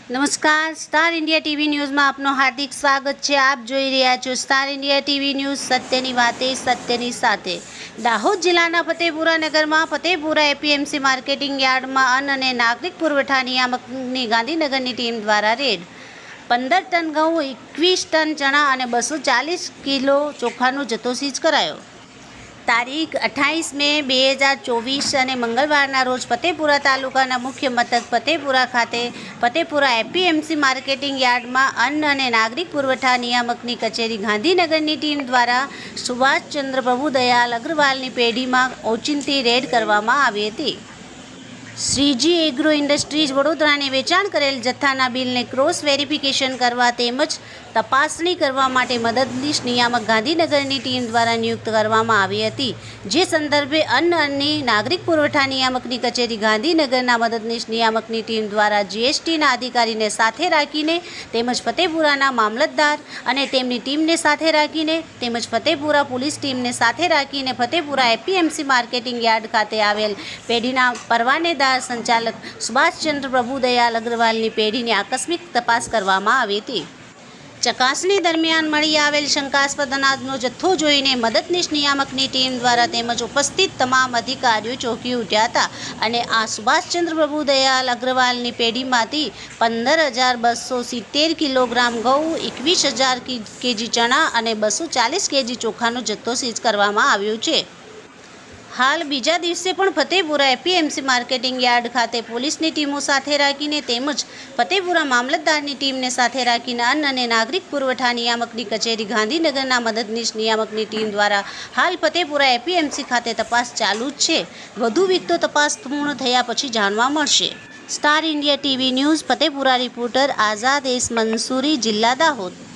નમસ્કાર, star India TV ન્યૂઝમાં આપનું હાર્દિક સ્વાગત છે। આપ જોઈ રહ્યા છો સ્ટાર ઇન્ડિયા ટીવી ન્યૂઝ, સત્યની વાતે સત્યની સાથે। દાહોદ જિલ્લાના ફતેપુરા નગરમાં ફતેપુરા એપીએમસી માર્કેટિંગ યાર્ડમાં અન્ન અને નાગરિક પુરવઠા નિયામકની ગાંધીનગરની ટીમ દ્વારા રેડ। 15 ટન ઘઉં, 21 ટન ચણા અને 240 કિલો ચોખાનો જથ્થો સીઝ કરાયો। તારીખ 28 મે 2024 અને મંગળવારના રોજ ફતેપુરા તાલુકાના મુખ્ય મથક ફતેપુરા ખાતે ફતેપુરા એપીએમસી માર્કેટિંગ યાર્ડમાં અન્ન અને નાગરિક પુરવઠા નિયામકની કચેરી ગાંધીનગરની ટીમ દ્વારા સુભાષચંદ્ર પ્રભુદયાલ અગ્રવાલની પેઢીમાં ઓચિંતી રેડ કરવામાં આવી હતી। શ્રીજી એગ્રો ઇન્ડસ્ટ્રીઝ વડોદરાને વેચાણ કરેલ જથ્થાના બિલને ક્રોસ વેરિફિકેશન કરવા તેમજ તપાસણી કરવા માટે મદદનીશ નિયામક ગાંધીનગરની ટીમ દ્વારા નિયુક્ત કરવામાં આવી હતી। જે સંદર્ભે અન્ન અને નાગરિક પુરવઠા નિયામકની કચેરી ગાંધીનગરના મદદનીશ નિયામકની ટીમ દ્વારા જીએસટીના અધિકારીને સાથે રાખીને તેમજ ફતેપુરાના મામલતદાર અને તેમની ટીમને સાથે રાખીને તેમજ ફતેપુરા પોલીસ ટીમને સાથે રાખીને ફતેપુરા એપીએમસી માર્કેટિંગ યાર્ડ ખાતે આવેલ પેઢીના પરવાનેદાર સંચાલક સુભાષચંદ્ર પ્રભુદયાલ અગ્રવાલની પેઢીની આકસ્મિક તપાસ કરવામાં આવી હતી। ચકાસણી દરમિયાન મળી આવેલ શંકાસ્પદ અનાજનો જથ્થો જોઈને મદદનીશ નિયામકની ટીમ દ્વારા તેમજ ઉપસ્થિત તમામ અધિકારીઓ ચોંકી ઉઠ્યા હતા અને આ સુભાષચંદ્ર પ્રભુદયાલ અગ્રવાલની પેઢીમાંથી 15,270 કિલોગ્રામ ઘઉં, 21,000 કેજી ચણા અને 240 કેજી ચોખાનો જથ્થો સીઝ કરવામાં આવ્યો છે। હાલ બીજા દિવસે પણ ફતેપુરા એપીએમસી માર્કેટિંગ યાર્ડ ખાતે પોલીસની ટીમો સાથે રાખીને તેમજ ફતેપુરા મામલતદારની ટીમને સાથે રાખીને અન્ન અને નાગરિક પુરવઠા નિયામકની કચેરી ગાંધીનગરના મદદનીશ નિયામકની ટીમ દ્વારા હાલ ફતેપુરા એપીએમસી ખાતે તપાસ ચાલુ જ છે। વધુ વિગતો તપાસ પૂર્ણ થયા પછી જાણવા મળશે। Star India TV news Fatepura reporter Azad S Mansuri, જિલ્લા દાહોદ।